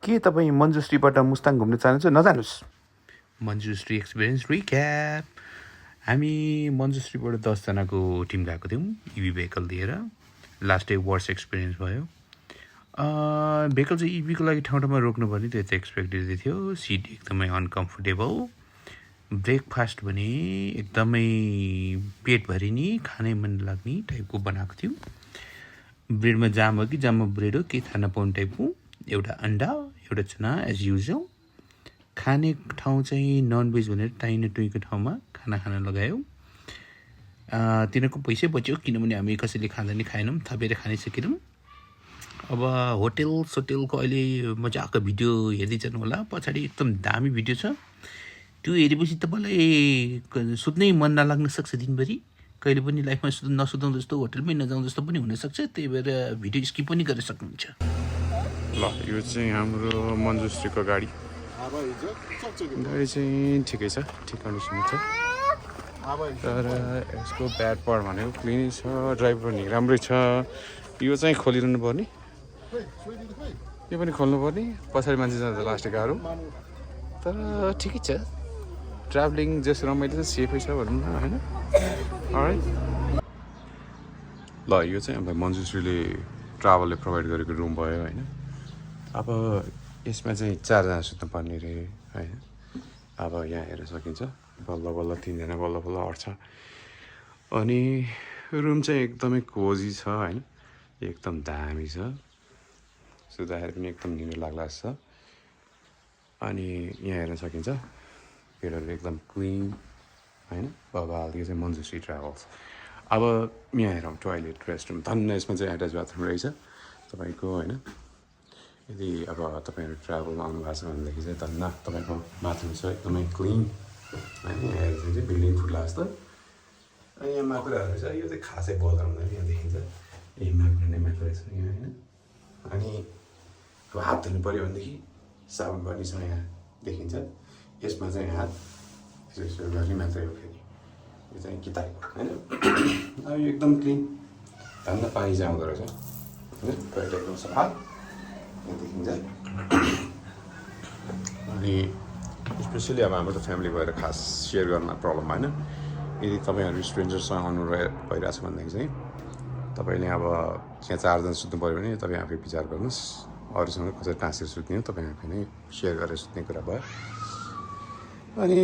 के तपाईँ मन्जुश्रीबाट मुस्ताङ घुम्न चाहनुहुन्छ? नजानुहोस्। Manjushri experience recap. हामी मन्जुश्रीबाट 10जनाको टिम गएको थियौँ इभी भेहिकल लिएर। लास्ट डे वर्स एक्सपिरियन्स भयो। भेहिकल चाहिँ इभीको लागि ठाउँ ठाउँमा रोक्नुपर्ने त्यो चाहिँ एक्सपेक्टेड थियो। सिट एकदमै अनकम्फोर्टेबल। ब्रेकफास्ट भने एकदमै पेटभरि नि खानै मन लाग्ने टाइपको बनाएको थियो। ब्रेडमा जाम हो कि जाममा ब्रेड हो केही थाहा नपाउने टाइपको। एउटा अन्डा एउटा चना एज युजल। खाने ठाउँ चाहिँ ननभेज भनेर टाइने टुईको ठाउँमा खाना खान लगायो। तिनीहरूको पैसै बच्यो किनभने हामी कसैले खाँदा नि खाएनौँ, थपेर खानै सकेनौँ। अब होटेल सोटेलको अहिले मजाको भिडियो हेर्दै जानु होला। पछाडि एकदम दामी भिडियो छ। त्यो हेरेपछि तपाईँलाई सुत्नै मन नलाग्न सक्छ दिनभरि। कहिले पनि लाइफमा नसुताउँ जस्तो होटेलमै नजाउँ जस्तो पनि हुनसक्छ। त्यही भएर भिडियो स्किप पनि गरेर सक्नुहुन्छ। ल यो चाहिँ हाम्रो मन्जुश्रीको गाडी चाहिँ ठिकै छ, ठिक कन्डिसनमा छ। तर यसको ब्याड पार्ट भनेको क्लिनै छ, ड्राइभ पनि राम्रै छ। यो चाहिँ खोलिरहनु पर्ने, यो पनि खोल्नु पर्ने। पछाडि मान्छे जाँदा लास्ट गाह्रो, तर ठिकै छ। ट्राभलिङ जस रमाइलो छ, सेफै छ भनौँ न, होइन? ल यो चाहिँ अब मन्जुश्रीले ट्राभलले प्रोभाइड गरेको रुम भयो, होइन? अब यसमा चाहिँ 4जना सुत्नुपर्ने रे, होइन? अब यहाँ हेर्न सकिन्छ बल्ल बल्ल 3जना बल्ल बल्ल अट्छ। अनि रुम चाहिँ एकदमै कोजी छ, होइन? एकदम दामी छ। सुत्दाखेरि पनि एकदम निलो लाग्ला छ। अनि यहाँ हेर्न सकिन्छ बेडहरू एकदम क्लिन, होइन? बबाल। यो चाहिँ मन्जुश्री ट्राभल्स। अब यहाँ हेरौँ टोइलेट रेस्टरुम। धन्न यसमा चाहिँ एट्याच बाथरुम रहेछ तपाईँको, होइन? यदि अब तपाईँहरू ट्राभल आउनुभएको छ भनेदेखि चाहिँ धन्न तपाईँको बाथरुम छ एकदमै क्लिन, होइन? यहाँ हेर्दा चाहिँ बिल्डिङ फुट्ला जस्तो। अनि यहाँ माकुराहरू छ। यो चाहिँ खासै बोल्दा हुँदैन, यहाँ देखिन्छ ए माकुरा नै माकुरा रहेछ यहाँ, होइन? अनि अब हात धुनु पऱ्यो भनेदेखि साबुन पनि छ यहाँ देखिन्छ। यसमा चाहिँ हात यसो गर्ने मात्रै हो। फेरि यो चाहिँ किताबको, होइन? अब यो एकदम क्लिन, धन्न पानी चाहिँ आउँदो रहेछ, होइन? टोइलेट एकदम सफा देखिन्छ। अनि स्पेसली अब हाम्रो त फ्यामिली भएर खास सेयर गर्न प्रब्लम भएन। यदि तपाईँहरू स्ट्रेन्जरसँग आउनु भइरहेछ भनेदेखि चाहिँ तपाईँले अब यहाँ 4जना सुत्नु पऱ्यो भने तपाईँ आफै विचार गर्नुहोस्। अरूसँग कसरी टाँसेर सुत्ने हो, तपाईँ आफै नै सेयर गरेर सुत्ने कुरा भयो। अनि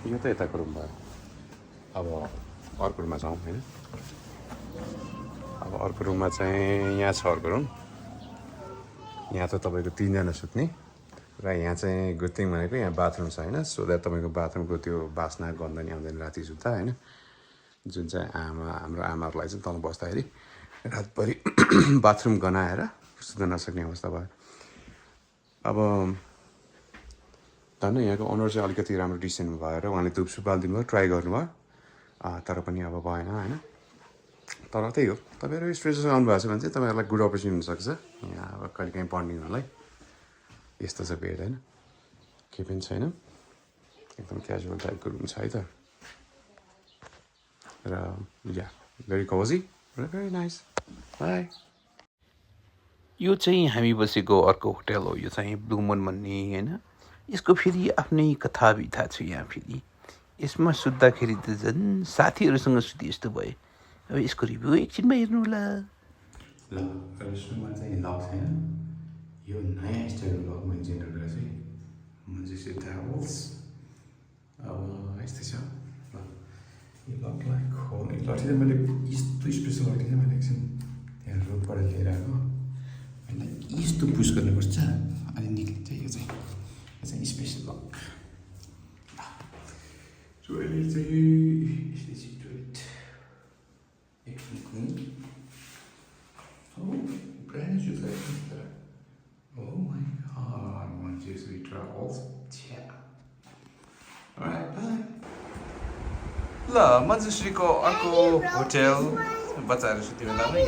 यो त यताको रुम भयो। अब अर्को रुममा जाउँ, होइन? अब अर्को रुममा चाहिँ यहाँ छ अर्को रुम। यहाँ त तपाईँको 3जना सुत्ने र यहाँ चाहिँ गुड थिङ भनेको यहाँ बाथरुम छ, होइन? सो द्याट तपाईँको बाथरुमको त्यो बास्ना गन्ध नि आउँदैन राति सुत्दा, होइन? जुन चाहिँ हाम्रो आमाहरूलाई चाहिँ तल बस्दाखेरि रातभरि बाथरुम गनाएर सुत्न नसक्ने अवस्था भयो। अब धन्न यहाँको ओनर चाहिँ अलिकति राम्रो डिसेन्ट भएर उहाँले धुपसुप हालिदिनु भयो, ट्राई गर्नुभयो। तर पनि अब भएन, होइन? तर त्यही हो, तपाईँहरू स्ट्रेससँग आउनुभएको छ भने चाहिँ तपाईँहरूलाई गुड अपर्च्युनिटी हुनसक्छ यहाँ अब कहिले काहीँ पढ्नेहरूलाई। यस्तो छ बेड, होइन? केही पनि छैन, एकदम क्याजुअल टाइपको रुम छ है त। र या भेरी कोजी र भेरी नाइस। बाई। यो चाहिँ हामी बसेको अर्को होटल हो। यो चाहिँ ब्लू मुन भन्ने, होइन? यसको फेरि आफ्नै कथा बिथा छ यहाँ। फेरि यसमा सुत्दाखेरि त झन् साथीहरूसँग सुते जस्तो भयो। अब यसको रिभ्यू एकछिनमा हेर्नु होला। ल रेस्टुरेन्टमा चाहिँ लक छैन। यो नयाँ स्टाइलको लक मैले जेनरेट गरेको छु मन्जुश्री ट्राभल्स। अब यस्तै छ। ल यो लकलाई खोल्ने लट्ठी चाहिँ मैले यस्तो स्पेसल लट्ठी चाहिँ मैले एकछिन त्यहाँ रोडबाट लिएर आएको। यसलाई यस्तो पुस गर्नुपर्छ अनि निक्लिन्छ। यो चाहिँ स्पेसल लक। टोइलेट चाहिँ यस्तै छ। टोइलेट एकदम क्लिन। ब्रान्ड न्यू छ। Oh my God, Manjushree travels. Alright, bye. ल मन्जुश्रीको अर्को होटेल। बच्चाहरू सुत्यो होला है।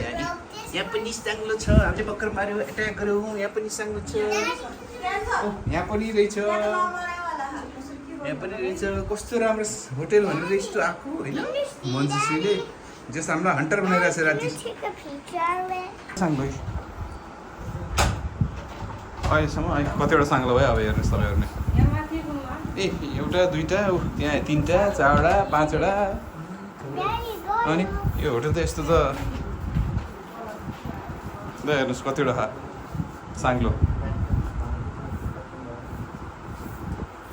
यहाँ पनि साङ्लो छ। हामीले भर्खर माऱ्यो, एट्याक गऱ्यौँ। यहाँ पनि साङ्लो छ। यहाँ पनि रहेछ, यहाँ पनि रहेछ। कस्तो राम्रो होटेल भनेर यस्तो आएको, होइन? मन्जुश्रीले जस हामीलाई हन्टर बनाइरहेको छ राति। साङ भाइ अहिलेसम्म कतिवटा साङ्लो भयो अब हेर्नुहोस् तपाईँहरू नै ए एउटा दुईवटा त्यहाँ 3टा 4वटा 5वटा अनि यो होटल त यस्तो त ल हेर्नुहोस् कतिवटा साङ्लो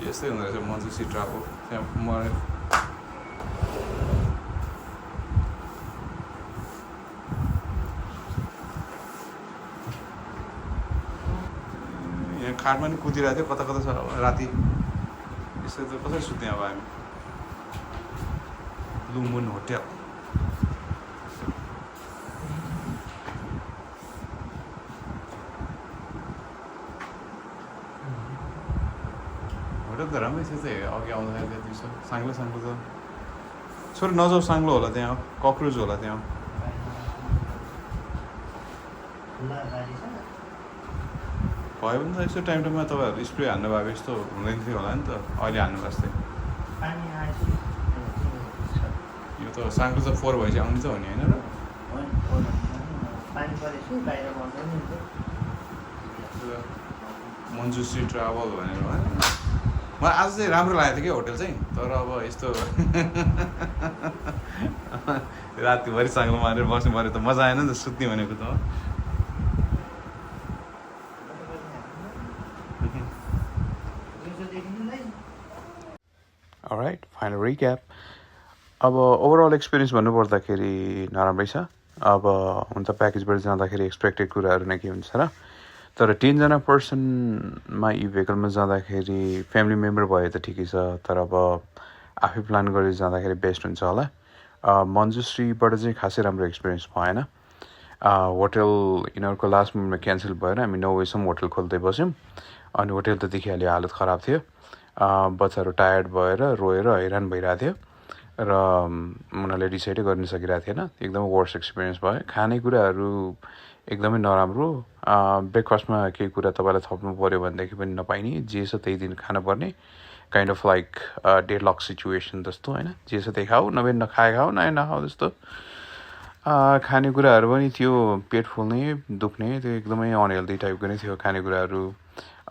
यस्तै हुँदो रहेछ मन्जुसी ट्राभल त्यहाँ म यहाँ खाटमा नि कुदिरहेको थियो कता कता छ अब राति यसो त कसरी सुत्ने अब हामी ब्लु मुन होटेल होटेल त राम्रै थियो चाहिँ अघि आउँदाखेरि त्यहाँ दिउँसो साङ्लो साङ्लो त छोरी नजाउ साङ्लो होला त्यहाँ कक्रोच होला त्यहाँ भयो भने त यसो टाइम टाइममा तपाईँहरू स्प्रे हान्नु भएको यस्तो हुँदैन थियो होला नि त अहिले हान्नु भएको थियो यो त साङ्लो त 4 भएपछि आउने त हो नि होइन र मन्जुश्री ट्राभल भनेर मलाई आज चाहिँ राम्रो लागेको थियो कि होटल चाहिँ तर अब यस्तो रातिभरि साङ्लो मारेर बस्नु पऱ्यो त मजा आएन नि त सुत्ने भनेको त अलराइट फाइनल रिक्याप अब ओभरअल एक्सपिरियन्स भन्नुपर्दाखेरि नराम्रै छ अब हुन त प्याकेजबाट जाँदाखेरि एक्सपेक्टेड कुराहरू नै के हुन्छ र तर 10जना पर्सनमा यी भेहिकलमा जाँदाखेरि फ्यामिली मेम्बर भए त ठिकै छ तर अब आफै प्लान गरेर जाँदाखेरि बेस्ट हुन्छ होला मन्जुश्रीबाट चाहिँ खासै राम्रो एक्सपिरियन्स भएन होटल यिनीहरूको लास्ट मोमेन्टमा क्यान्सल भएर हामी 9 बजीसम्म होटल खोल्दै बस्यौँ अनि होटल त देखिहाल्यो हालत खराब थियो बच्चाहरू टायर्ड भएर रोएर हैरान भइरहेको थियो र उनीहरूले डिसाइडै गर्न सकिरहेको थिएन एकदमै वर्स्ट एक्सपिरियन्स भयो खानेकुराहरू एकदमै नराम्रो ब्रेकफास्टमा केही कुरा तपाईँलाई थप्नु पऱ्यो भनेदेखि पनि नपाइने जे छ त्यही दिन खानुपर्ने kind of like deadlock situation जस्तो होइन जे छ त्यही खाऊ नभए नखाए खाऊ नयाँ नखाऊ जस्तो खानेकुराहरू पनि थियो पेट फुल्ने दुख्ने त्यो एकदमै अनहेल्दी टाइपको नै थियो खानेकुराहरू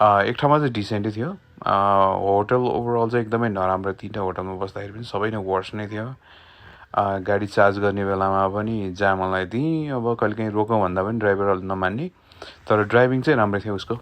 एक ठाउँमा चाहिँ डिसेन्टै थियो होटल ओभरअल चाहिँ एकदमै नराम्रो 3टा होटलमा बस्दाखेरि पनि सबै नै वर्स्ट नै थियो गाडी चार्ज गर्ने बेलामा पनि जामलाई दिएँ अब कहिलेकाहीँ रोकौँ भन्दा पनि ड्राइभर नमान्ने तर ड्राइभिङ चाहिँ राम्रै थियो उसको